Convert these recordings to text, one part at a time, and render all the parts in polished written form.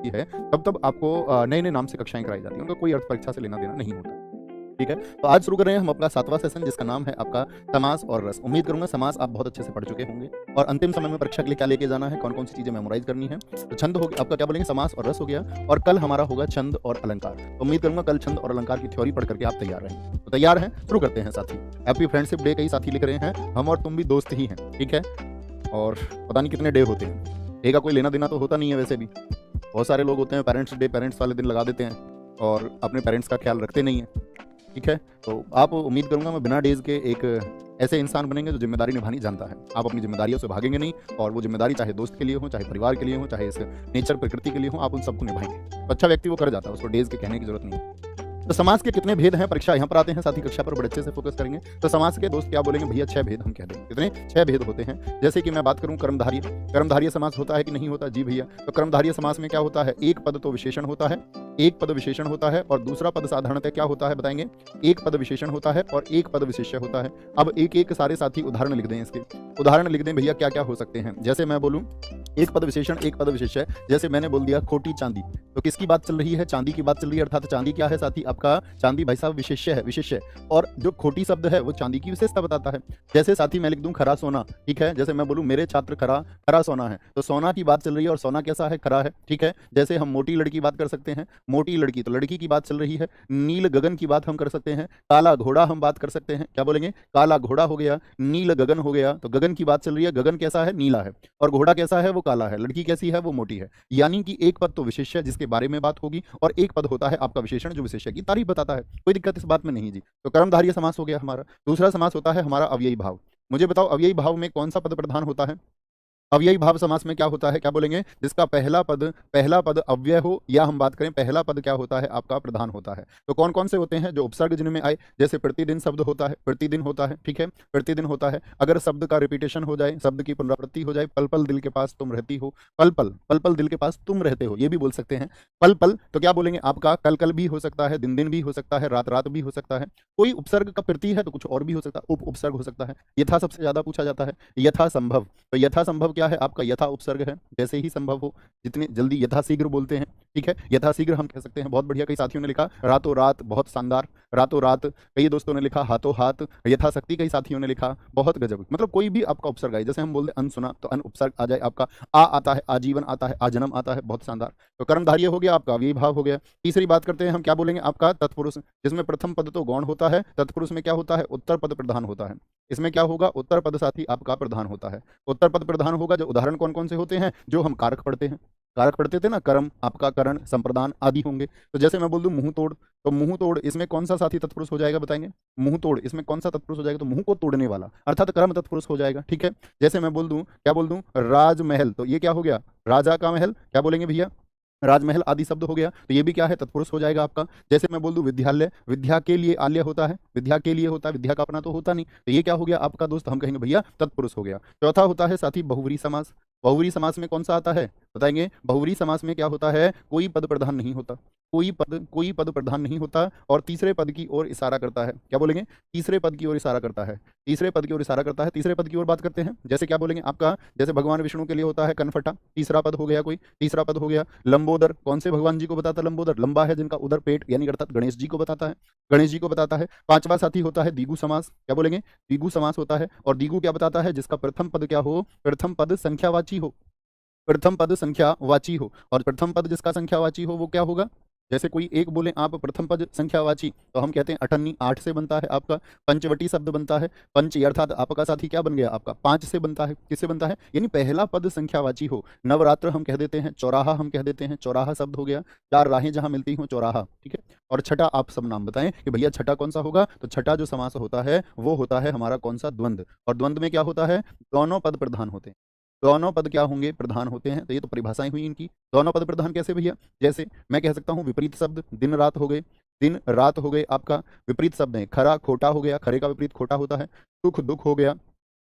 होती है, तब आपको नए-नए नाम से कक्षाएँ कराई जाती हैं। उनका कोई अर्थ परीक्षा से लेना-देना नहीं होता। ठीक है? तो आज शुरू कर रहे हैं हम अपना 7वां सेशन, जिसका नाम है आपका समास और रस। उम्मीद करूँगा समास आप बहुत अच्छे से पढ़ चुके होंगे और अंतिम समय में परीक्षा के लिए क्या लेके जाना है, कौन-कौन सी चीज़ें मेमोराइज़ करनी है। तो छंद हो गया आपका, क्या बोलेंगे, समास और रस हो गया, और कल हमारा होगा छंद और अलंकार। तो उम्मीद करूँगा कल छंद और अलंकार की थ्योरी पढ़ करके आप तैयार रहेंगे। तो तैयार हैं? शुरू करते हैं साथी। हैप्पी फ्रेंडशिप डे कई साथी लिख रहे हैं, हम और तुम भी दोस्त ही हैं, ठीक है? और पता नहीं कितने डे होते हैं। डे का कोई लेना-देना तो होता नहीं है वैसे भी। बहुत सारे लोग होते हैं पेरेंट्स डे, पेरेंट्स वाले दिन लगा देते हैं और अपने पेरेंट्स का ख्याल रखते नहीं हैं। ठीक है? तो आप, उम्मीद करूँगा मैं, बिना डेज़ के एक ऐसे इंसान बनेंगे जो ज़िम्मेदारी निभानी जानता है। आप अपनी ज़िम्मेदारियों से भागेंगे नहीं, और वो ज़िम्मेदारी चाहे दोस्त के लिए हो, चाहे परिवार के लिए हो, चाहे इस नेचर प्रकृति के लिए हो, आप उन सबको निभाएँगे। तो अच्छा व्यक्ति वो कर जाता है, उसको डेज़ के कहने की ज़रूरत नहीं है। तो समास के कितने भेद हैं, परीक्षा यहाँ पर आते हैं साथी, कक्षा पर बड़े अच्छे से फोकस करेंगे। तो समास के दोस्त क्या बोलेंगे भैया, 6 भेद हम कह देंगे। कितने? 6 भेद होते हैं। जैसे कि मैं बात करूँ कर्मधारय, कर्मधारय समास होता है कि नहीं होता? जी भैया। तो कर्मधारय समास में क्या होता है, एक पद तो विशेषण होता है, एक पद विशेषण होता है, और दूसरा पद साधारणतः क्या होता है बताएंगे, एक पद विशेषण होता है और एक पद विशेष्य होता है। अब एक-एक सारे साथी उदाहरण लिख दें इसके। उदाहरण लिख दें भैया, क्या-क्या हो सकते हैं। जैसे मैं बोलूँ एक पद विशेषण, एक पद विशेष्य। जैसे मैंने बोल दिया खोटी चांदी, तो किसकी बात चल रही है? चांदी की बात चल रही है। अर्थात चांदी क्या है साथी, आपका चांदी भाई साहब विशेष्य है, विशेष्य। और जो खोटी शब्द है वो चांदी की विशेषता बताता है। जैसे साथी मैं लिख दूं खरा सोना, ठीक है? जैसे मैं बोलूं मेरे छात्र खरा खरा सोना है, तो सोना की बात चल रही है, और सोना कैसा है? खरा है, ठीक है? जैसे हम मोटी लड़की की बात कर सकते हैं, मोटी लड़की, तो लड़की की बात चल रही है। नील गगन की बात हम कर सकते हैं, काला घोड़ा हम बात कर सकते हैं। क्या बोलेंगे? काला घोड़ा हो गया, नील गगन हो गया। तो गगन की बात चल रही है, गगन कैसा है? नीला है। और घोड़ा कैसा है? वो काला है। लड़की कैसी है? वो मोटी है। यानी कि एक पद तो विशेष्य जिसके बारे में बात होगी, और एक पद होता है आपका विशेषण जो विशेष्य की तारीफ बताता है। कोई दिक्कत इस बात में नहीं जी। तो कर्मधारय समास हो गया हमारा। दूसरा समास होता है हमारा अव्ययी भाव। मुझे बताओ अव्ययी भाव में कौन सा पद प्रधान होता है? अव्ययी भाव समास में क्या होता है, क्या बोलेंगे? जिसका पहला पद अव्यय हो, या हम बात करें पहला पद क्या होता है, आपका प्रधान होता है। तो कौन कौन से होते हैं? जो उपसर्ग जिनमें आए, जैसे प्रतिदिन शब्द होता है, प्रतिदिन होता है, ठीक है? प्रतिदिन होता है। अगर शब्द का रिपीटेशन हो जाए, शब्द की पुनरावृत्ति हो जाए, पल पल दिल के पास तुम रहती हो, पल पल, पल पल दिल के पास तुम रहते हो, ये भी बोल सकते हैं। पल पल तो क्या बोलेंगे, आपका कल कल भी हो सकता है, दिन दिन भी हो सकता है, रात रात भी हो सकता है। कोई उपसर्ग का प्रति है तो कुछ और भी हो सकता है, उप उपसर्ग हो सकता है। यथा सबसे ज्यादा पूछा जाता है। यथा संभव, तो यथा संभव क्या है? आपका यथा उपसर्ग है, जैसे ही संभव हो, जितने जल्दी, यथाशीघ्र बोलते हैं, ठीक है? यथाशीघ्र हम कह सकते हैं। बहुत बढ़िया, कई साथियों ने लिखा रातों रात, बहुत शानदार, रातों रात। कई दोस्तों ने लिखा हाथों हाथ, यथाशक्ति कई साथियों ने लिखा, बहुत गजब। मतलब कोई भी आपका उपसर्ग आए, जैसे हम बोलते अन सुना, तो अन उपसर्ग आ जाए आपका। आ आता है, आजीवन आता है, आजन्म आता है, बहुत शानदार। तो कर्मधारय हो गया आपका, अव्ययी भाव हो गया। तीसरी बात करते हैं हम, क्या बोलेंगे, आपका तत्पुरुष, जिसमें प्रथम पद तो गौण होता है, तत्पुरुष में क्या होता है? उत्तर पद प्रधान होता है। इसमें क्या होगा? उत्तर पद साथी आपका प्रधान होता है। उत्तर पद प्रधान होगा। जो उदाहरण कौन कौन से होते हैं? जो हम कारक पढ़ते हैं, कारक पढ़ते थे ना, कर्म, आपका करण, संप्रदान आदि होंगे। तो जैसे मैं बोल दूं मुंह तोड़, तो मुंह तोड़ इसमें कौन सा साथी तत्पुरुष हो जाएगा बताएंगे? मुंह तोड़ इसमें कौन सा तत्पुरुष हो जाएगा? तो मुंह को तोड़ने वाला, अर्थात कर्म तत्पुरुष हो जाएगा, ठीक है? जैसे मैं बोल दूं, क्या बोल दूं, राजमहल, तो ये क्या हो गया? राजा का महल, क्या बोलेंगे भैया? राजमहल आदि शब्द हो गया, तो ये भी क्या है? तत्पुरुष हो जाएगा आपका। जैसे मैं बोल दूं विद्यालय, विद्या के लिए आलय होता है, विद्या के लिए होता है, विद्या का अपना तो होता नहीं, तो ये क्या हो गया आपका दोस्त? हम कहेंगे भैया तत्पुरुष हो गया। चौथा होता है साथी बहुव्रीहि समास। बहुव्रीहि समास में कौन सा आता है बताएंगे? बहुव्रीहि समास में क्या होता है? कोई पद प्रधान नहीं होता, कोई पद प्रधान नहीं होता, और तीसरे पद की ओर इशारा करता है। क्या बोलेंगे? तीसरे पद की ओर इशारा करता है, तीसरे पद की ओर इशारा करता है। तीसरे पद की ओर बात करते हैं, जैसे क्या बोलेंगे आपका? जैसे भगवान विष्णु के लिए होता है कनफटा, तीसरा पद हो गया कोई, तीसरा पद हो गया। लंबोदर, कौन से भगवान जी को बताता है? लंबोदर, लंबा है जिनका उदर पेट, यानी अर्थात गणेश जी को बताता है, गणेश जी को बताता है। पांचवा साथी होता है द्विगु समास। क्या बोलेंगे? द्विगु समास होता है, और द्विगु क्या बताता है? जिसका प्रथम पद क्या हो? प्रथम पद संख्यावाची हो, प्रथम पद संख्यावाची हो। और प्रथम पद जिसका संख्यावाची हो वो क्या होगा? जैसे कोई एक बोले आप प्रथम पद संख्यावाची, तो हम कहते हैं अठन्नी, 8 से बनता है आपका। पंचवटी शब्द बनता है, पंच अर्थात आपका साथी क्या बन गया आपका? 5 से बनता है। किससे बनता है? यानी पहला पद संख्यावाची हो। नवरात्र हम कह देते हैं, चौराहा हम कह देते हैं, चौराहा शब्द हो गया। 4 राहें जहां मिलती हो, चौराहा, ठीक है? और छठा आप सब नाम बताएं कि भैया छठा कौन सा होगा? तो छठा जो समास होता है वो होता है हमारा कौन सा? द्वंद्व। और द्वंद्व में क्या होता है? दोनों पद प्रधान होते हैं। दोनों पद क्या होंगे? प्रधान होते हैं। तो ये तो परिभाषाएं हुई इनकी। दोनों पद प्रधान कैसे भैया? जैसे मैं कह सकता हूँ विपरीत शब्द, दिन रात हो गए, दिन रात हो गए आपका विपरीत शब्द है। खरा खोटा हो गया, खरे का विपरीत खोटा होता है। सुख दुख हो गया,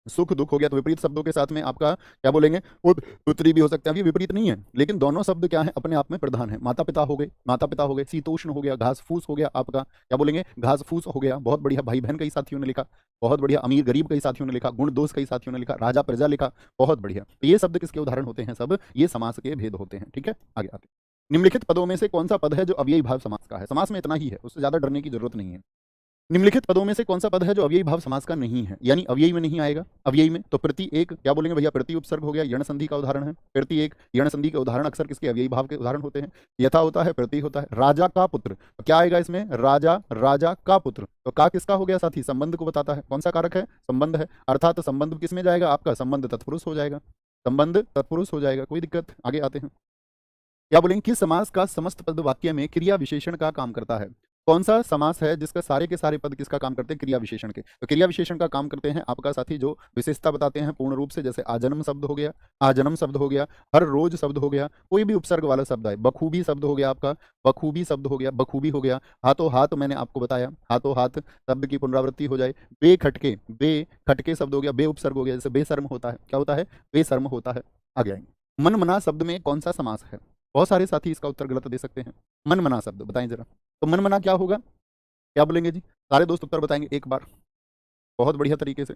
सुख दुख हो गया। तो विपरीत शब्दों के साथ में आपका क्या बोलेंगे? उत्तरी भी हो सकते हैं। अभी विपरीत नहीं है, लेकिन दोनों शब्द क्या है? अपने आप में प्रधान है। माता पिता हो गए, माता पिता हो गए। शीतोष्ण हो गया, घास फूस हो गया आपका, क्या बोलेंगे? घास फूस हो गया। बहुत बढ़िया। भाई बहन कई साथियों ने लिखा, बहुत बढ़िया। अमीर गरीब कई साथियों ने लिखा, गुण दोष कई साथियों ने लिखा, राजा प्रजा लिखा, बहुत बढ़िया। तो ये शब्द किसके उदाहरण होते हैं? सब ये समास के भेद होते हैं, ठीक है? आगे आते हैं। निम्नलिखित पदों में से कौन सा पद है जो अव्ययी भाव समास का है? समास में इतना ही है, उससे ज्यादा डरने की जरूरत नहीं है। निम्नलिखित पदों में से कौन सा पद है जो अव्ययी भाव समास का नहीं है, यानी अव्ययी में नहीं आएगा? अव्ययी में तो प्रति एक, क्या बोलेंगे भैया, प्रति उपसर्ग हो गया, यण संधि का उदाहरण है। प्रति एक यण संधि के उदाहरण अक्सर किसके, अव्ययी भाव के उदाहरण होते हैं। यथा होता है, प्रति होता है। राजा का पुत्र, तो क्या आएगा इसमें, राजा, राजा का पुत्र। तो का किसका हो गया साथी, संबंध को बताता है। कौन सा कारक है, संबंध है, अर्थात संबंध किस में जाएगा आपका, संबंध तत्पुरुष हो जाएगा, संबंध तत्पुरुष हो जाएगा। कोई दिक्कत, आगे आते हैं। क्या बोलेंगे, किस समास का समस्त पद वाक्य में क्रिया विशेषण का काम करता है? कौन सा समास है जिसका सारे के सारे पद किसका काम करते हैं, क्रिया विशेषण के? तो क्रिया विशेषण का काम करते हैं आपका साथी जो विशेषता बताते हैं पूर्ण रूप से, जैसे आजन्म शब्द हो गया, आजन्म शब्द हो गया, हर रोज शब्द हो गया, कोई भी उपसर्ग वाला शब्द है, बखूबी शब्द हो गया आपका, बखूबी शब्द हो गया, बखूबी हो गया, हाथों हाथ मैंने आपको बताया, हाथों हाथ शब्द की पुनरावृत्ति हो जाए, बे खटके शब्द हो गया, बे उपसर्ग हो गया, जैसे बेशर्म होता है, क्या होता है, बेशर्म होता है। आगे आएंगे। मन मना शब्द में कौन सा समास है? बहुत सारे साथी इसका उत्तर गलत दे सकते हैं। मन मना शब्द बताएं जरा, तो मन मना क्या होगा, क्या बोलेंगे जी? सारे दोस्त उत्तर बताएंगे एक बार, बहुत बढ़िया तरीके से।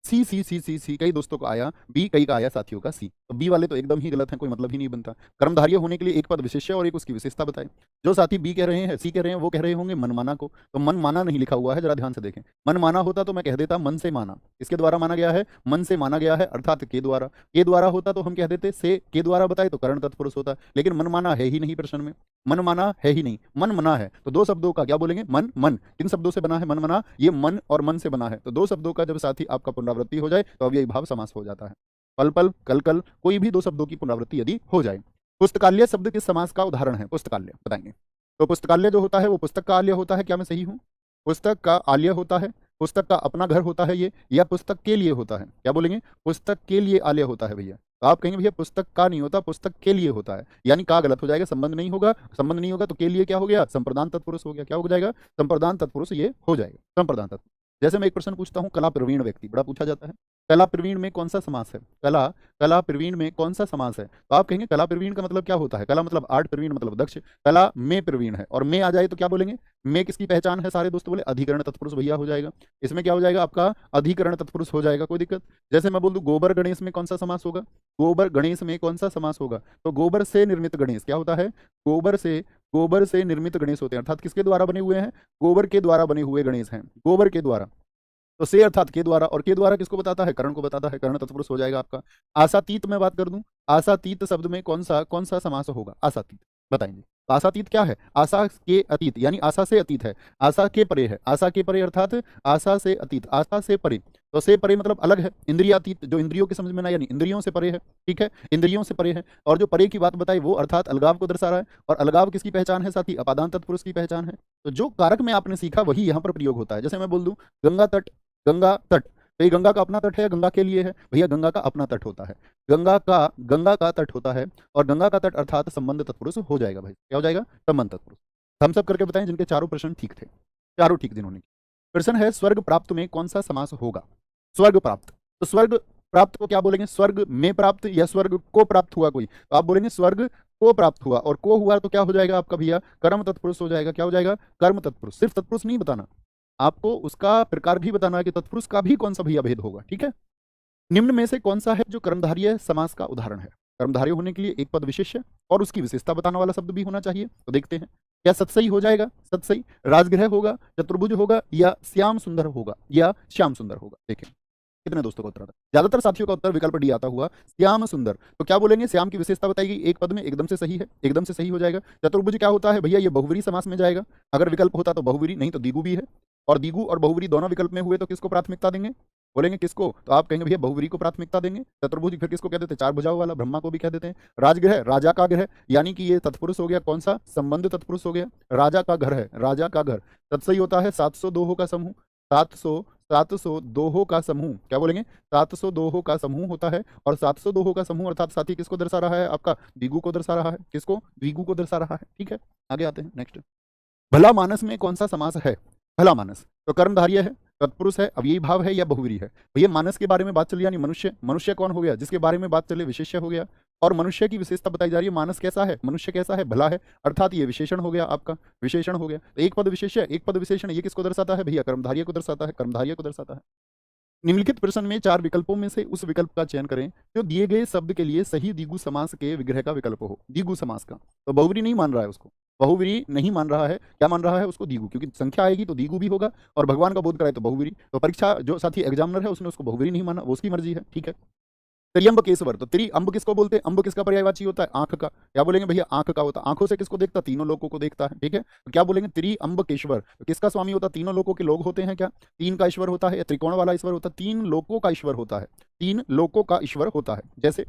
सी सी सी सी सी कई दोस्तों को आया, बी कई का आया साथियों का सी, तो बी वाले तो एकदम ही गलत हैं, कोई मतलब ही नहीं बनता। कर्मधारय होने के लिए एक पद विशेष्य और एक उसकी विशेषता बताएं। जो साथी बी कह रहे हैं, सी कह रहे हैं, वो कह रहे होंगे मनमाना को, तो मन माना नहीं लिखा हुआ है, जरा ध्यान से देखें। मन माना होता तो मैं कह देता मन से माना, इसके द्वारा माना गया है, मन से माना गया है, अर्थात के द्वारा। के द्वारा होता तो हम कह देते से के द्वारा बताए तो कर्ण तत्पुरुष होता, लेकिन मन माना है ही नहीं प्रश्न में, मन माना है ही नहीं, मन मना है। तो दो शब्दों का क्या बोलेंगे, मन मन, किन शब्दों से बना है मन मना, ये मन और मन से बना है, तो दो शब्दों का जब साथी आपका पुनरावृत्ति हो जाए तो अव्ययी भाव समास हो जाता है। पल पल, कल कल, कोई भी दो शब्दों की पुनरावृत्ति यदि हो जाए। पुस्तकालय शब्द किस समास का उदाहरण है? पुस्तकालय बताएंगे। तो पुस्तकालय जो होता है वो पुस्तक का आलय होता है, क्या मैं सही हूं? पुस्तक का आलय होता है, पुस्तक का अपना घर होता है ये, या पुस्तक के लिए होता है? क्या बोलेंगे, पुस्तक के लिए आलय होता है भैया। तो आप कहेंगे भैया पुस्तक का नहीं होता, पुस्तक के लिए होता है, यानी का गलत हो जाएगा, संबंध नहीं होगा, संबंध नहीं होगा तो के लिए क्या हो गया, संप्रदान तत्पुरुष हो गया। क्या हो जाएगा, संप्रदान तत्पुरुष ये हो जाएगा, संप्रदान तत्पुरुष। जैसे मैं एक प्रश्न पूछता हूं, कला प्रवीण व्यक्ति, बड़ा पूछा जाता है, कला प्रवीण में कौन सा समास है? कला प्रवीण में कौन सा समास है? तो आप कहेंगे कला प्रवीण का मतलब क्या होता है? कला मतलब आर्ट, प्रवीण मतलब दक्ष, कला में प्रवीण है, और में आ जाए तो क्या बोलेंगे, में किसकी पहचान है? सारे दोस्त बोले अधिकरण तत्पुरुष भैया हो जाएगा, इसमें क्या हो जाएगा आपका, अधिकरण तत्पुरुष हो जाएगा। कोई दिक्कत? जैसे मैं बोल दूं गोबर गणेश में कौन सा समास होगा, गोबर गणेश में कौन सा समास होगा? तो गोबर से निर्मित गणेश क्या होता है, गोबर से निर्मित गणेश होते हैं, अर्थात किसके द्वारा बने हुए हैं, गोबर के द्वारा बने हुए गणेश हैं, गोबर के द्वारा। तो से अर्थात के द्वारा, और के द्वारा किसको बताता है, कर्ण को बताता है, कर्ण तत्पुरुष हो जाएगा आपका। आशातीत में बात कर दूं, आशातीत शब्द में कौन सा समास होगा? आशातीत बताएंगे। तो आशातीत क्या है, आशा के अतीत, यानी आशा से अतीत है, आशा के परे है, आशा के परे अर्थात आशा से अतीत, आशा से परे। तो से परे मतलब अलग है, इंद्रियातीत जो इंद्रियों के समझ में ना, यानी इंद्रियों से परे है, ठीक है, इंद्रियों से परे है। और जो परे की बात बताई वो अर्थात अलगाव को दर्शा रहा है, और अलगाव किसकी पहचान है साथी, अपादान तत्पुरुष की पहचान है। तो जो कारक में आपने सीखा वही यहाँ पर प्रयोग होता है। जैसे मैं बोल दूं गंगा तट, गंगा तट, तो ये गंगा का अपना तट है या गंगा के लिए है? भैया गंगा का अपना तट होता है, गंगा का तट होता है, और गंगा का तट अर्थात संबंध तत्पुरुष हो जाएगा भाई। क्या हो जाएगा, संबंध तत्पुरुष। हम सब करके बताएं जिनके चारों प्रश्न ठीक थे, चारों ठीक जिन्होंने। प्रश्न है स्वर्ग प्राप्त में कौन सा समास होगा? स्वर्ग प्राप्त, तो स्वर्ग प्राप्त को क्या बोलेंगे, स्वर्ग में प्राप्त या स्वर्ग को प्राप्त हुआ कोई? तो आप बोलेंगे स्वर्ग को प्राप्त हुआ, और को हुआ तो क्या हो जाएगा आपका भैया, कर्म तत्पुरुष हो जाएगा। क्या हो जाएगा, कर्म तत्पुरुष। सिर्फ तत्पुरुष नहीं बताना, आपको उसका प्रकार भी बताना है कि तत्पुरुष का भी कौन सा भैया भेद होगा, ठीक है। निम्न में से कौन सा है जो कर्मधारय समास का उदाहरण है? कर्मधारय होने के लिए एक पद विशेष्य और उसकी विशेषता बताने वाला शब्द भी होना चाहिए। तो देखते हैं, क्या सतसई हो जाएगा, सतसई, राजगृह होगा, चतुर्भुज होगा, या श्याम सुंदर होगा, या श्याम सुंदर होगा? देखें कितने दोस्तों का उत्तर आता है, ज्यादातर साथियों का उत्तर विकल्प डी आता हुआ, श्याम सुंदर। तो क्या बोलेंगे, श्याम की विशेषता बताएगी एक पद में, एकदम से सही है, एकदम से सही हो जाएगा। चतुर्भुज क्या होता है भैया, ये बहुवरी समास में जाएगा, अगर विकल्प होता तो बहुवरी, नहीं तो दिगु भी है, और दिगु और बहुवरी दोनों विकल्प में हुए तो किसको प्राथमिकता देंगे? बोलेंगे किसको? तो आप कहेंगे भैया बहुवरी को प्राथमिकता देंगे। चतुर्भुज फिर किसको कह देते हैं, चार भुजाओं वाला, ब्रह्मा को भी कह देते हैं। राजगृह, राजा का घर, यानी कि ये तत्पुरुष हो गया, कौन सा, संबंध तत्पुरुष हो गया, राजा का घर है, राजा का घर। तत्सई होता है 700 दोहों का समूह, 700 दोहों का समूह, क्या बोलेंगे, 700 दोहों का समूह होता है, और 700 दोहों का समूह अर्थात साथी किसको दर्शा रहा है, आपका द्विगु को दर्शा रहा है, किसको, द्विगु को दर्शा रहा है, ठीक है। आगे आते हैं नेक्स्ट। भला मानस में कौन सा समास है? भला मानस तो कर्मधारय है, तत्पुरुष है, अव्ययी भाव है, या बहुवरी है? भैया मानस के बारे में बात चली, यानी मनुष्य, मनुष्य कौन हो गया, जिसके बारे में बात चले विशेष्य हो गया, और मनुष्य की विशेषता बताई जा रही है, मानस कैसा है, मनुष्य कैसा है, भला है, अर्थात ये विशेषण हो गया आपका, विशेषण हो गया। तो एक पद विशेष्य, एक पद विशेषण, ये किसको दर्शाता है भैया, कर्मधारय को दर्शाता है, कर्मधारय को दर्शाता है। निम्नलिखित प्रश्न में 4 विकल्पों में से उस विकल्प का चयन करें जो दिए गए शब्द के लिए सही द्विगु समास के विग्रह का विकल्प हो। द्विगु समास का तो बहुव्रीहि नहीं मान रहा है उसको, बहुव्रीहि नहीं मान रहा है, क्या मान रहा है उसको? द्विगु, क्योंकि संख्या आएगी तो द्विगु भी होगा और भगवान का बोध कराए तो बहुव्रीहि। तो परीक्षा जो साथी एग्जामिनर है उसने उसको बहुव्रीहि नहीं माना, वो उसकी मर्जी है, ठीक है। त्र्यंबकेश्वर, तो त्रिअंब किसको बोलते हैं? अम्ब किसका पर्यायवाची होता है? आंख का। क्या बोलेंगे भैया? आंख का होता है। आंखों से किसको देखता? तीनों लोगों को देखता है, ठीक है। तो क्या बोलेंगे? त्रिअंबकेश्वर, तो किसका स्वामी होता है? तीनों लोगों के लोग होते हैं क्या? तीन का ईश्वर होता है या त्रिकोण वाला ईश्वर होता है? तीन लोकों का ईश्वर होता है, तीन लोकों का ईश्वर होता है। जैसे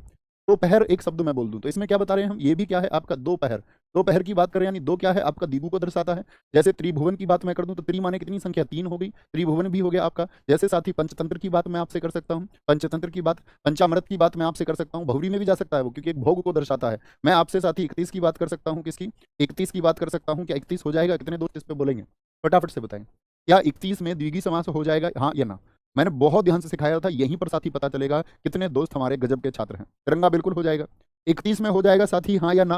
दोपहर एक शब्द मैं बोल दूं तो इसमें क्या बता रहे हैं हम? ये भी क्या है आपका? दोपहर। दोपहर की बात करें यानी दो क्या है आपका? द्विगु को दर्शाता है। जैसे त्रिभुवन की बात मैं कर दूं तो त्रि माने कितनी संख्या? 3 हो गई, त्रिभुवन भी हो गया आपका। जैसे साथ ही पंचतंत्र की बात मैं आपसे कर सकता हूं, पंचतंत्र की बात, पंचामृत की बात मैं आपसे कर सकता हूं। बहुरी में भी जा सकता है वो, क्योंकि एक भोग को दर्शाता है। मैं आपसे साथी 31 की बात कर सकता हूं। किसकी? 31 की बात कर सकता हूं। क्या 31 हो जाएगा? कितने दोस्त इस पे बोलेंगे? फटाफट से बताएं, क्या 31 में द्विगु समास हो जाएगा, हाँ या ना? मैंने बहुत ध्यान से सिखाया था, यहीं पर साथी पता चलेगा कितने दोस्त हमारे गजब के छात्र हैं। तिरंगा बिल्कुल हो जाएगा। 31 में हो जाएगा साथी, हाँ या ना?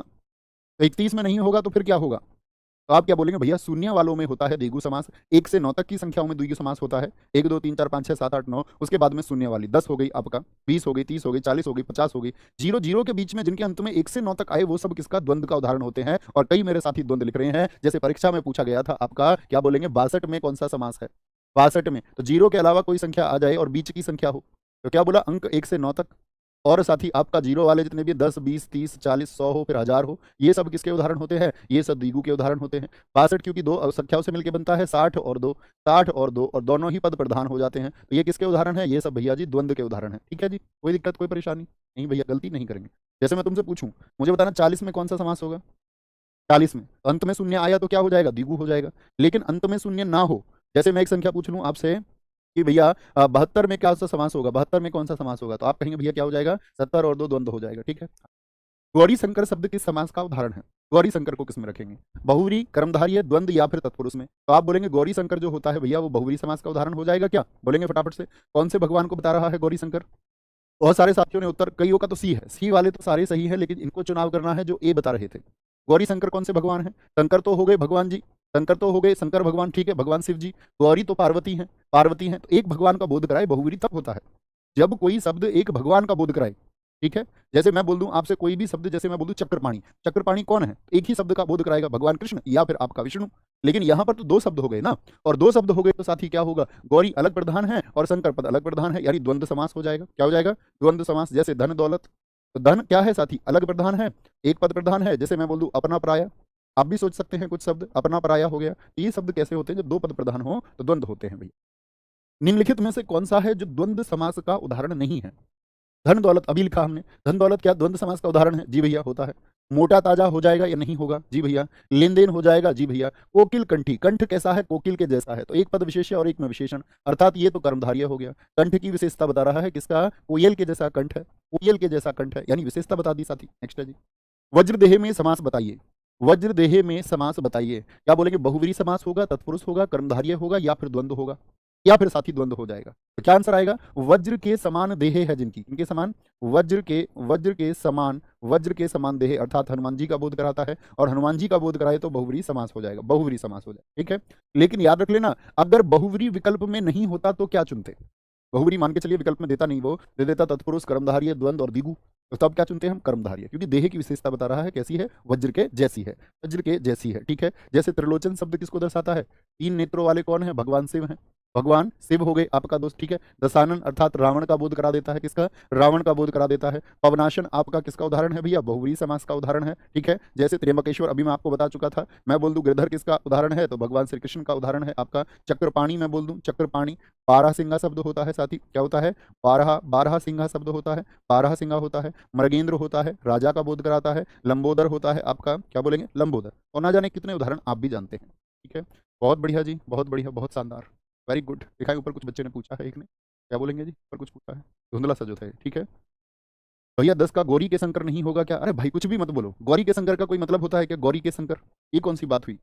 तो 31 में नहीं होगा तो फिर क्या होगा? तो आप क्या बोलेंगे? भैया शून्य वालों में होता है द्विगु समास, 1 से 9 तक की संख्याओं में द्विगु समास होता है। 1 2 3 4 5 6 7 8 9, उसके बाद में शून्य वाली 10 हो गई आपका, 20 हो गई, 30 हो गई, 40 हो गई, 50 हो गई। 0 0 के बीच में जिनके अंत में 1 से 9 तक आए वो सब किसका? द्वंद्व का उदाहरण होते हैं। और कई मेरे साथी द्वंद्व लिख रहे हैं। जैसे परीक्षा में पूछा गया था आपका, क्या बोलेंगे? 62 में कौन सा समास है? 62 में तो 0 के अलावा कोई संख्या आ जाए और बीच की संख्या हो तो क्या बोला? अंक 1 से 9 तक। और साथ ही आपका 0 वाले जितने भी 10 20 30 40 100 हो फिर 1000 हो, ये सब किसके उदाहरण होते हैं? ये सब द्विगु के उदाहरण होते हैं। 62 क्योंकि दो संख्याओं से मिलकर बनता है, 60 और 2, 60 और 2 और दोनों ही पद प्रधान हो जाते हैं। तो ये किसके उदाहरण है? ये सब भैया जी द्वंद्व के उदाहरण है, ठीक है जी। कोई दिक्कत कोई परेशानी नहीं भैया, गलती नहीं करेंगे। जैसे मैं तुमसे पूछूं, मुझे बताना 40 में कौन सा समास होगा? 40 में अंत में शून्य आया तो क्या हो जाएगा? द्विगु हो जाएगा। लेकिन अंत में शून्य ना हो, जैसे मैं एक संख्या पूछ लूं आपसे कि भैया 72 में क्या सा समास होगा? 72 में कौन सा समास होगा? तो आप कहेंगे भैया क्या हो जाएगा? 70 और 2 द्वंद्व हो जाएगा, ठीक है। गौरी शंकर शब्द किस समास का उदाहरण है? गौरी शंकर को किस में रखेंगे? बहुव्रीहि, कर्मधारय, द्वंद्व या फिर तत्पुरुष में? तो आप बोलेंगे गौरी शंकर जो होता है भैया वो बहुव्रीहि समास का उदाहरण हो जाएगा क्या? बोलेंगे फटाफट से। कौन से भगवान को बता रहा है गौरी शंकर? बहुत सारे साथियों ने उत्तर, कईयों का तो सी है, सी वाले तो सारे सही है, लेकिन इनको चुनाव करना है जो ए बता रहे थे। गौरी शंकर कौन से भगवान हैं? शंकर तो हो गए भगवान जी, शंकर तो हो गए शंकर भगवान, ठीक है, भगवान शिव जी। गौरी तो पार्वती हैं, पार्वती हैं। तो एक भगवान का बोध कराए बहुव्रीहि तब होता है जब कोई शब्द एक भगवान का बोध कराए, ठीक है। जैसे मैं बोल दूं आपसे कोई भी शब्द, जैसे मैं बोल दूं चक्रपाणी, चक्रपाणी कौन है? एक ही शब्द का बोध कराएगा, भगवान कृष्ण या फिर आपका विष्णु। लेकिन यहां पर तो दो शब्द हो गए ना, और दो शब्द हो गए तो साथ ही क्या होगा? गौरी अलग प्रधान है और शंकर पद अलग प्रधान है, यानी द्वंद्व समास हो जाएगा। क्या हो जाएगा? द्वंद्व समास। जैसे धन दौलत, तो धन क्या है साथी? अलग प्रधान है, एक पद प्रधान है। जैसे मैं बोल दूं अपना पराया, आप भी सोच सकते हैं कुछ शब्द अपना पराया हो गया। ये शब्द कैसे होते हैं? जब दो पद प्रधान हो तो द्वंद्व होते हैं भैया। निम्नलिखित में से कौन सा है जो द्वंद्व समास का उदाहरण नहीं है? धन दौलत अभी लिखा हमने, धन दौलत क्या द्वंद्व समास का उदाहरण है? जी भैया होता है। मोटा ताजा हो जाएगा या नहीं होगा? जी भैया। लेन देन हो जाएगा? जी भैया। कोकिल कंठी, कंठ कैसा है? कोकिल के जैसा है, तो एक पद विशेष्य और एक में विशेषण, अर्थात ये तो कर्मधारय हो गया। कंठ की विशेषता बता रहा है, किसका? कोयल के जैसा कंठ है, कोयल के जैसा कंठ है, यानी विशेषता बता दी साथी। नेक्स्ट है जी, वज्रदेह में समास बताइए। वज्रदेह में समास बताइए। क्या बोलेंगे? बहुव्रीहि समास होगा, तत्पुरुष होगा, कर्मधारय होगा या फिर द्वंद्व होगा, या फिर साथी द्वंद्व हो जाएगा। तो क्या आंसर आएगा? वज्र के समान देह है जिनकी, इनके समान, वज्र के समान देह, अर्थात हनुमान जी का बोध कराता है, और हनुमान जी का बोध कराए तो बहुव्रीहि समास हो जाएगा, बहुव्रीहि समास हो जाएगा, ठीक है। लेकिन याद रख लेना, अगर बहुव्रीहि विकल्प में नहीं होता तो क्या चुनते? बहुव्रीहि मान के चलिए विकल्प में देता नहीं, वो दे देता तत्पुरुष, कर्मधारय, द्वंद्व और द्विगु, तो तब क्या चुनते हैं हम? कर्मधारय, क्योंकि देह की विशेषता बता रहा है कैसी है? वज्र के जैसी है, वज्र के जैसी है, ठीक है। जैसे त्रिलोचन शब्द किसको दर्शाता है? 3 नेत्रों वाले कौन है? भगवान शिव हैं, भगवान शिव हो गए आपका दोस्त, ठीक है। दशानन अर्थात रावण का बोध करा देता है, किसका? रावण का बोध करा देता है। पवनाशन आपका किसका उदाहरण है भैया? बहुव्रीहि समास का उदाहरण है, ठीक है। जैसे त्र्यंबकेश्वर अभी मैं आपको बता चुका था। मैं बोल दूं गिरधर किसका उदाहरण है? तो भगवान श्री कृष्ण का उदाहरण है आपका। चक्रपाणी मैं बोल दूं, चक्रपाणी 12 सिंगा शब्द होता है साथी, क्या होता है? 12 सिंगा शब्द होता है, 12 सिंगा होता है। मृगेंद्र होता है, राजा का बोध कराता है। लंबोदर होता है आपका, क्या बोलेंगे? लंबोदर। और ना जाने कितने उदाहरण आप भी जानते हैं, ठीक है। बहुत बढ़िया जी, बहुत बढ़िया, बहुत शानदार, वेरी गुड। देखा है ऊपर कुछ बच्चे ने पूछा है, एक ने क्या बोलेंगे जी? ऊपर कुछ पूछा है, धुंधला सा जो था, ठीक है। भैया 10 का गौरी के शंकर नहीं होगा क्या? अरे भाई कुछ भी मत बोलो, गौरी के शंकर का कोई मतलब होता है क्या? गौरी के शंकर, ये कौन सी बात हुई?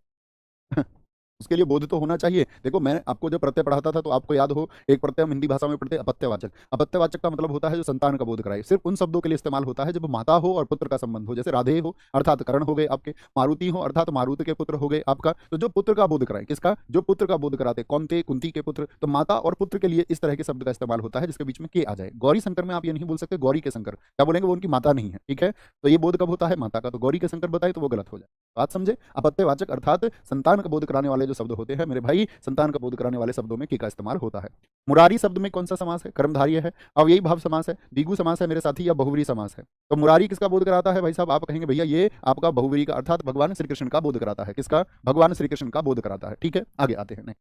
उसके लिए बोध तो होना चाहिए। देखो मैं आपको जब प्रत्यय पढ़ाता था तो आपको याद हो, एक प्रत्यय हम हिंदी भाषा में पढ़ते हैं अपत्यवाचक। अपत्यवाचक का मतलब होता है जो संतान का बोध कराए। सिर्फ उन शब्दों के लिए इस्तेमाल होता है जब माता हो और पुत्र का संबंध हो। जैसे राधे हो अर्थात कर्ण हो गए आपके, मारुति हो अर्थात मारुति के पुत्र हो गए आपका। तो जो पुत्र का बोध कराए, किसका? जो पुत्र का बोध कराते, कौन थे? कुंती के पुत्र। तो माता और पुत्र के लिए इस तरह के शब्द का इस्तेमाल होता है जिसके बीच में के आ जाए। गौरी शंकर में आप ये नहीं बोल सकते गौरी के शंकर, क्या बोलेंगे? वो उनकी माता नहीं है, ठीक है। तो ये बोध कब होता है? माता का। तो गौरी के शंकर बताए तो वो गलत हो जाए। बात समझे? अपत्यवाचक अर्थात संतान का बोध कराने वाले जो शब्द होते हैं मेरे भाई, संतान का बोध कराने वाले शब्दों में के का इस्तेमाल होता है। मुरारी शब्द में कौन सा समास है? कर्मधारय है। अब यही भाव समास है, द्विगु समास है मेरे साथी, या बहुव्रीहि समास है। तो मुरारी किसका बोध कराता है भाई साहब? आप कहेंगे भैया ये आपका बहुव्रीहि का अर्थात भगवान श्री कृष्ण का बोध कराता है। किसका? भगवान श्री कृष्ण का बोध कराता है, ठीक है। आगे आते हैं।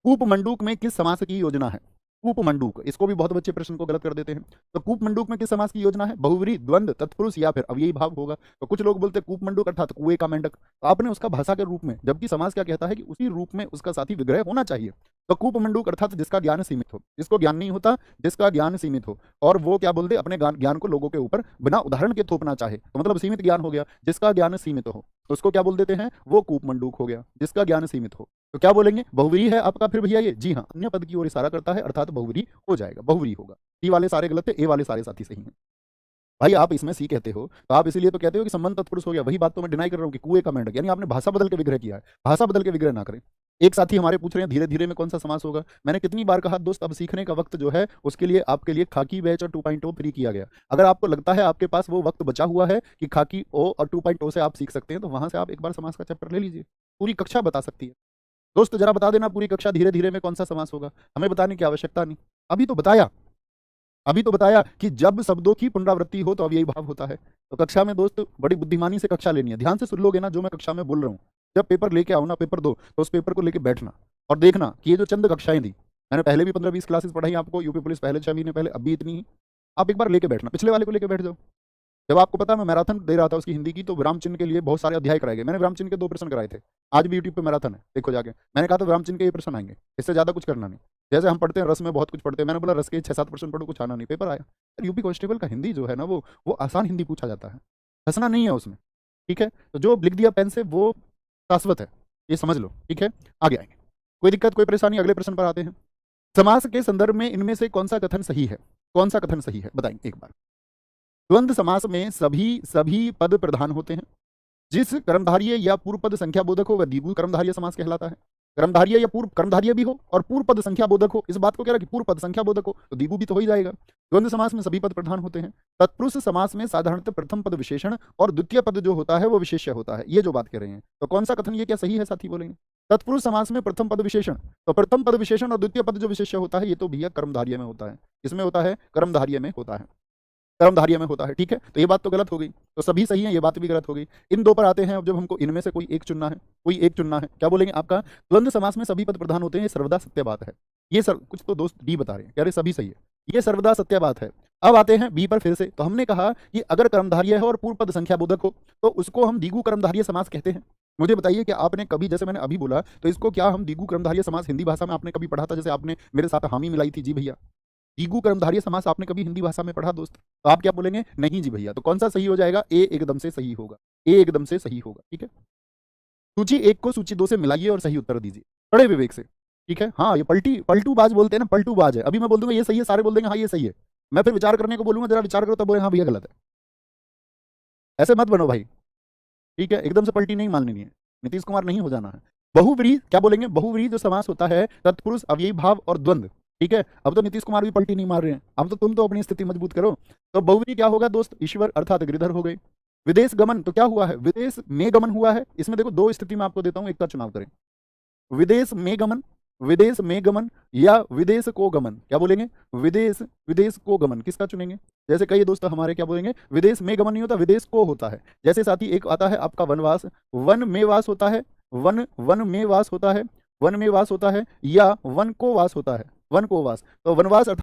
कूप मंडूक में किस समास की योजना है? कूप मंडूक, इसको भी बहुत बच्चे प्रश्न को गलत कर देते हैं। तो कूप मंडूक में किस समास की योजना है? बहुव्रीहि, द्वंद्व, तत्पुरुष या फिर अव्ययी भाव होगा। तो कुछ लोग बोलते हैं कूप मंडूक अर्थात कुएं का मेंढक, तो आपने उसका भाषा के रूप में, जबकि समास क्या कहता है कि उसी रूप में उसका साथी विग्रह होना चाहिए। तो कूप मंडूक अर्थात जिसका ज्ञान सीमित हो, जिसको ज्ञान नहीं होता, जिसका ज्ञान सीमित हो, और वो क्या बोलते अपने ज्ञान को लोगों के ऊपर बिना उदाहरण के थोपना चाहे, तो मतलब सीमित ज्ञान हो गया। जिसका ज्ञान सीमित हो तो उसको क्या बोल देते हैं? वो कूप मंडूक हो गया, जिसका ज्ञान सीमित हो। तो क्या बोलेंगे? बहुव्रीहि है आपका फिर भैया ये? जी हाँ, अन्य पद की ओर इशारा करता है अर्थात बहुव्रीहि हो जाएगा, बहुव्रीहि होगा। टी वाले सारे गलत थे, ए वाले सारे साथी सही हैं। भाई आप इसमें सी कहते हो तो आप इसीलिए तो कहते हो कि संबंध तत्पुरुष हो गया। वही बात तो मैं डिनाई कर रहा हूँ कि कुएं का मेंढक, यानी आपने भाषा बदल के विग्रह किया है। भाषा बदल के विग्रह ना करें। एक साथी हमारे पूछ रहे हैं धीरे धीरे में कौन सा समास होगा। मैंने कितनी बार कहा दोस्त, अब सीखने का वक्त जो है उसके लिए आपके लिए खाकी बैच और 2.0 फ्री किया गया। अगर आपको लगता है आपके पास वो वक्त बचा हुआ है कि खाकी ओ और 2.0 से आप सीख सकते हैं, तो वहां से आप एक बार समास का चैप्टर ले लीजिए। पूरी कक्षा बता सकती है। दोस्त जरा बता देना पूरी कक्षा धीरे धीरे में कौन सा समास होगा, हमें बताने की आवश्यकता नहीं। अभी तो बताया कि जब शब्दों की पुनरावृत्ति हो तो अब यही भाव होता है। तो कक्षा में दोस्त बड़ी बुद्धिमानी से कक्षा लेनी है। ध्यान से सुन लोगे ना जो मैं कक्षा में बोल रहा हूँ। जब पेपर लेके आओ ना, पेपर दो, तो उस पेपर को लेके बैठना और देखना कि ये जो चंद कक्षाएं दी, मैंने पहले भी 15-20 क्लासेस पढ़ाई आपको, यूपी पुलिस पहले 6 महीने पहले, अब भी इतनी ही। आप एक बार लेके बैठना, पिछले वाले को लेके बैठ जाओ। जब आपको पता है मैं मैराथन दे रहा था उसकी हिंदी की, तो विराम चिन्ह के लिए बहुत सारे अध्याय कराए गए। मैंने विराम चिन्ह के 2 प्रश्न कराए थे। आज भी यूट्यूब पे मैराथन है, देखो जाके। मैंने कहा था विराम चिन्ह के ये प्रश्न आएंगे, इससे ज्यादा कुछ करना नहीं। जैसे हम पढ़ते हैं रस में बहुत कुछ पढ़ते हैं, मैंने बोला रस के 6-7 प्रश्न पढ़ो, कुछ आना नहीं, पेपर आया। यूपी कांस्टेबल का हिंदी जो है ना वो आसान हिंदी पूछा जाता है, हंसना नहीं है उसमें, ठीक है। तो जो लिख दिया पेन से वो शाश्वत है, ये समझ लो, ठीक है। आगे आएंगे, कोई दिक्कत कोई परेशानी? अगले प्रश्न पर आते हैं। समास के संदर्भ में इनमें से कौन सा कथन सही है? कौन सा कथन सही है बताएंगे एक बार। द्वंद्व समास में सभी पद प्रधान होते हैं। जिस कर्मधारय या पूर्व पद संख्या बोधक हो वह द्विगु कर्मधारय समास कहलाता है। कर्मधारय या पूर्व कर्मधारय भी हो और पूर्व पद संख्या बोधक हो, इस बात को कह रहा कि पूर्व पद संख्या बोधक हो तो द्विगु भी तो हो ही जाएगा। द्वंद्व समास में सभी पद प्रधान होते हैं। तत्पुरुष समास में साधारणतः प्रथम पद विशेषण और द्वितीय पद जो होता है वो विशेष्य होता है, ये जो बात कर रहे हैं। तो कौन सा कथन ये क्या सही है साथी बोलेंगे? तत्पुरुष समास में प्रथम पद विशेषण, तो प्रथम पद विशेषण और द्वितीय पद जो विशेष्य होता है ये तो भैया कर्मधारय में होता है। इसमें होता है कर्मधारय में होता है, कर्मधारय में होता है, ठीक है। तो ये बात तो गलत हो गई, तो सभी सही है, ये बात भी गलत हो गई। इन दो पर आते हैं। अब जब हमको इनमें से कोई एक चुनना है, क्या बोलेंगे आपका? द्वंद्व समास में सभी पद प्रधान होते हैं, ये सर्वदा सत्य बात है। ये कुछ तो दोस्त डी बता रहे हैं, कह रहे सभी सही है, ये सर्वदा सत्य बात है। अब आते हैं बी पर फिर से। तो हमने कहा कि अगर कर्मधारय है और पूर्व पद संख्या बोधक हो तो उसको हम द्विगु कर्मधारय समास कहते हैं। मुझे बताइए कि आपने कभी, जैसे मैंने अभी बोला, तो इसको क्या हम द्विगु कर्मधारय समास हिंदी भाषा में आपने कभी पढ़ा था? जैसे आपने मेरे साथ हामी मिलाई थी, जी भैया, द्विगु कर्मधारय समास आपने कभी हिंदी भाषा में पढ़ा दोस्त? तो आप क्या बोलेंगे? नहीं जी भैया। तो कौन सा सही हो जाएगा? ए एकदम से सही होगा, ए एकदम से सही होगा, ठीक है। सूची 1 को सूची 2 से मिलाइए और सही उत्तर दीजिए बड़े विवेक से, ठीक है। हाँ, ये पलटू बाज बोलते हैं ना, पलटू बाज है। अभी मैं बोल दूंगा ये सही है, सारे बोल देंगे हाँ ये सही है। मैं फिर विचार करने को बोलूंगा, जरा विचार करो, तब बोले हाँ भैया गलत है। ऐसे मत बनो भाई, ठीक है। एकदम से पलटी नहीं माननी है, नीतीश कुमार नहीं हो जाना है। बहुव्रीहि क्या बोलेंगे? बहुव्रीहि जो समास होता है तत्पुरुष अव्ययी भाव और द्वंद्व, ठीक है। अब तो नीतीश कुमार भी पलटी नहीं मार रहे हैं, अब तो तुम तो अपनी स्थिति मजबूत करो। तो बहुव्रीहि क्या होगा दोस्त? ईश्वर अर्थात गिरिधर हो गए। विदेश गमन, तो क्या हुआ है? विदेश में गमन हुआ है। इसमें देखो 2 स्थिति में आपको देता हूं, एक का चुनाव करें। विदेश में गमन या विदेश को गमन, क्या बोलेंगे? विदेश को गमन, किसका चुनेंगे? जैसे कई दोस्त हमारे क्या बोलेंगे, विदेश में गमन नहीं होता, विदेश को होता है। जैसे साथी एक आता है आपका वनवास, वन में वास होता है, वन में वास होता है, वन में वास होता है, या वन को वास होता है, वन को वास। तो वनवास